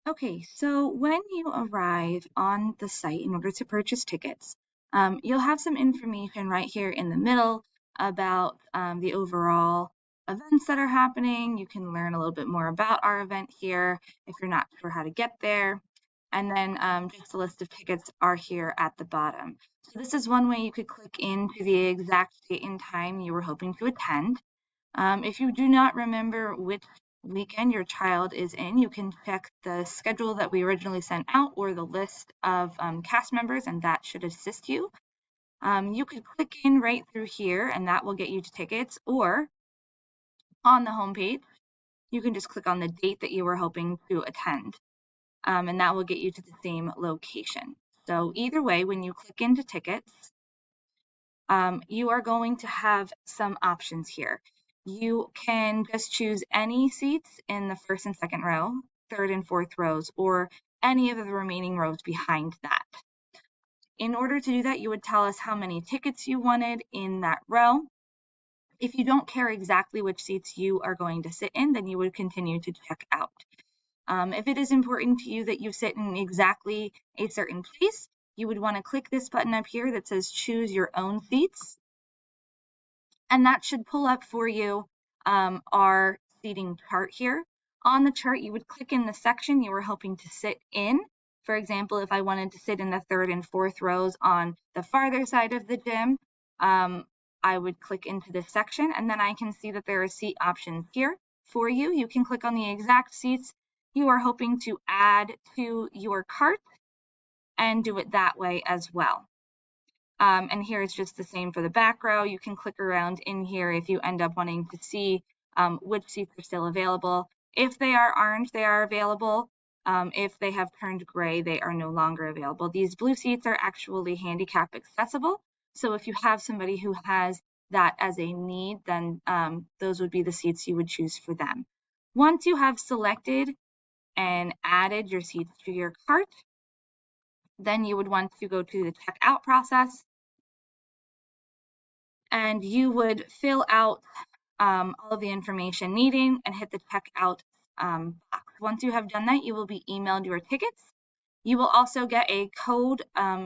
Okay, so when you arrive on the site in order to purchase tickets, you'll have some information right here in the middle about the overall events that are happening. You can learn a little bit more about our event here if you're not sure how to get there. And then just a list of tickets are here at the bottom. So this is one way you could click into the exact date and time you were hoping to attend. If you do not remember which weekend your child is in, you can check the schedule that we originally sent out or the list of cast members, and that should assist you. You could click in right through here, and that will get you to tickets, or on the homepage, you can just click on the date that you were hoping to attend, and that will get you to the same location. So either way, when you click into tickets, you are going to have some options here. You can just choose any seats in the first and second row, third and fourth rows, or any of the remaining rows behind that. In order to do that, you would tell us how many tickets you wanted in that row. If you don't care exactly which seats you are going to sit in, then you would continue to check out. If it is important to you that you sit in exactly a certain place, you would want to click this button up here that says choose your own seats. And that should pull up for you our seating chart here. On the chart, you would click in the section you were hoping to sit in. For example, if I wanted to sit in the third and fourth rows on the farther side of the gym, I would click into this section, and then I can see that there are seat options here for you. You can click on the exact seats you are hoping to add to your cart and do it that way as well. And here it's just the same for the back row. You can click around in here if you end up wanting to see which seats are still available. If they are orange, they are available. If they have turned gray, they are no longer available. These blue seats are actually handicap accessible. So if you have somebody who has that as a need, then those would be the seats you would choose for them. Once you have selected and added your seats to your cart, then you would want to go to the checkout process, and you would fill out all of the information needed and hit the checkout box. Once you have done that, you will be emailed your tickets. You will also get a code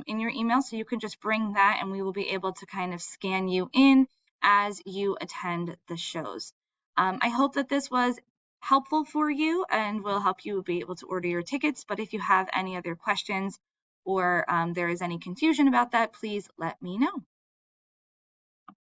in your email, so you can just bring that and we will be able to kind of scan you in as you attend the shows. I hope that this was helpful for you and will help you be able to order your tickets. But if you have any other questions or there is any confusion about that, please let me know.